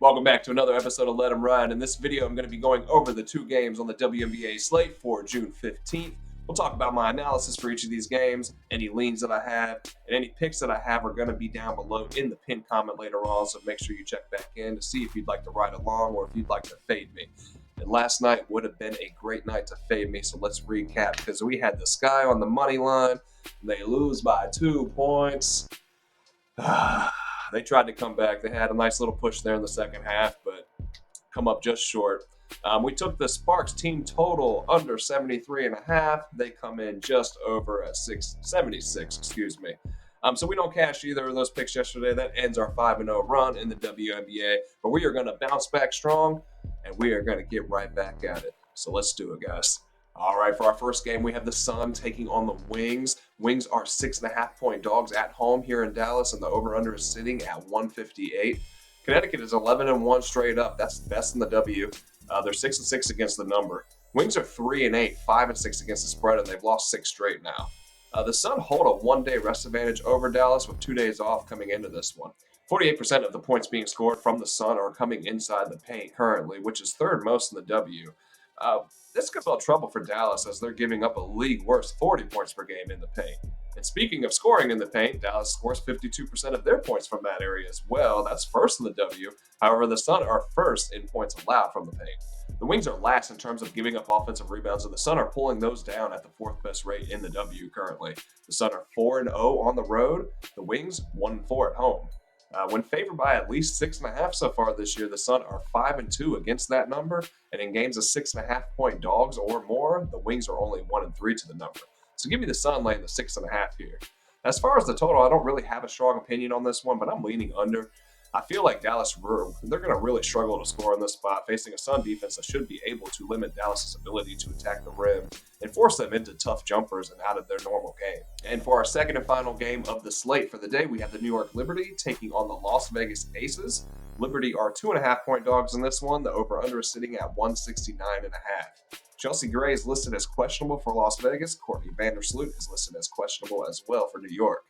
Welcome back to another episode of Let 'Em Ride. In this video, I'm going to be going over the two games on the WNBA slate for June 15th. We'll talk about my analysis for each of these games, any leans that I have, and any picks that I have are going to be down below in the pinned comment later on, so make sure you check back in to see if you'd like to ride along or if you'd like to fade me. And last night would have been a great night to fade me, so let's recap, because we had the Sky on the money line, and they lose by 2 points. They tried to come back. They had a nice little push there in the second half, but come up just short. We took the Sparks team total under 73.5. They come in just over at 76, So we don't cash either of those picks yesterday. That ends our 5-0 run in the WNBA. But we are going to bounce back strong, and we are going to get right back at it. So let's do it, guys. All right, for our first game, we have the Sun taking on the Wings. Wings are 6.5-point dogs at home here in Dallas, and the over-under is sitting at 158. Connecticut is 11-1 straight up. That's the best in the W. They're 6-6 against the number. Wings are 3-8, 5-6 against the spread, and they've lost 6 straight now. The Sun hold a one-day rest advantage over Dallas with 2 days off coming into this one. 48% of the points being scored from the Sun are coming inside the paint currently, which is third most in the W. This could spell trouble for Dallas as they're giving up a league worst 40 points per game in the paint. And speaking of scoring in the paint, Dallas scores 52% of their points from that area as well. That's first in the W. However, the Sun are first in points allowed from the paint. The Wings are last in terms of giving up offensive rebounds, and the Sun are pulling those down at the fourth best rate in the W currently. The Sun are 4-0 on the road. The Wings 1-4 at home. When favored by at least 6.5 so far this year, the Sun are 5-2 against that number, and in games of 6.5-point dogs or more, the Wings are only 1-3 to the number. So give me the Sun laying the 6.5 here. As far as the total, I don't really have a strong opinion on this one, but I'm leaning under. I feel like Dallas, they're going to really struggle to score in this spot, facing a Sun defense that should be able to limit Dallas's ability to attack the rim and force them into tough jumpers and out of their normal game. And for our second and final game of the slate for the day, we have the New York Liberty taking on the Las Vegas Aces. Liberty are 2.5-point dogs in this one. The over-under is sitting at 169.5. Chelsea Gray is listed as questionable for Las Vegas. Courtney Vandersloot is listed as questionable as well for New York.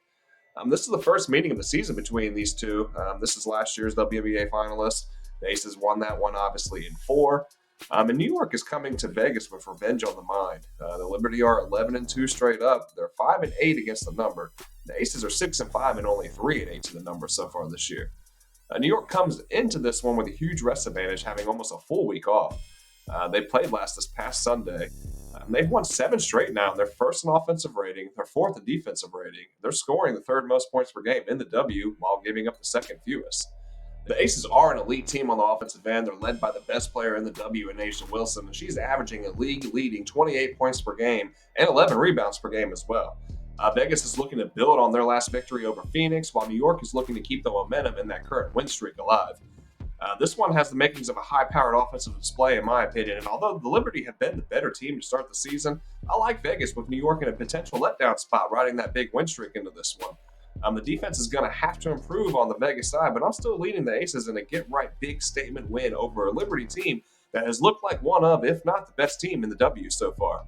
This is the first meeting of the season between these two. This is last year's WNBA finalists. The Aces won that one, obviously, in 4. And New York is coming to Vegas with revenge on the mind. The Liberty are 11-2 straight up. They're 5-8 against the number. The Aces are 6-5 and only 3-8 to the number so far this year. New York comes into this one with a huge rest advantage, having almost a full week off. They played this past Sunday. They've won 7 straight now. They're first in offensive rating. They're fourth in defensive rating. They're scoring the third most points per game in the W while giving up the second fewest. The Aces are an elite team on the offensive end. They're led by the best player in the W in A'ja Wilson, and she's averaging a league-leading 28 points per game and 11 rebounds per game as well. Vegas is looking to build on their last victory over Phoenix, while New York is looking to keep the momentum in that current win streak alive. This one has the makings of a high-powered offensive display, in my opinion, and although the Liberty have been the better team to start the season, I like Vegas with New York in a potential letdown spot, riding that big win streak into this one. The defense is going to have to improve on the Vegas side, but I'm still leading the Aces in a get-right big statement win over a Liberty team that has looked like one of, if not the best team in the W so far.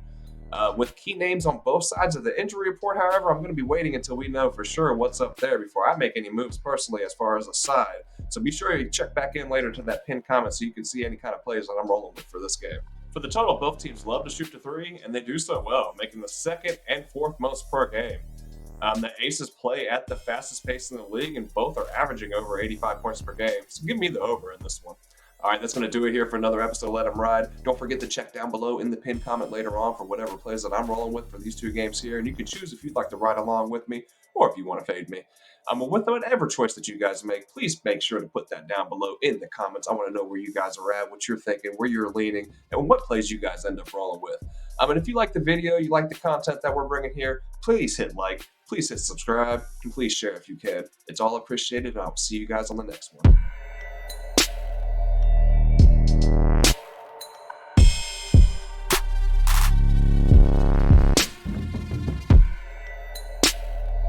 With key names on both sides of the injury report, however, I'm going to be waiting until we know for sure what's up there before I make any moves personally as far as a side. So be sure you check back in later to that pinned comment so you can see any kind of plays that I'm rolling with for this game. For the total, both teams love to shoot to 3, and they do so well, making the second and fourth most per game. The Aces play at the fastest pace in the league, and both are averaging over 85 points per game. So give me the over in this one. All right, that's going to do it here for another episode of Let 'Em Ride. Don't forget to check down below in the pinned comment later on for whatever plays that I'm rolling with for these two games here. And you can choose if you'd like to ride along with me or if you want to fade me. With whatever choice that you guys make, please make sure to put that down below in the comments. I want to know where you guys are at, what you're thinking, where you're leaning, and what plays you guys end up rolling with. And if you like the video, you like the content that we're bringing here, please hit like, please hit subscribe, and please share if you can. It's all appreciated, and I'll see you guys on the next one.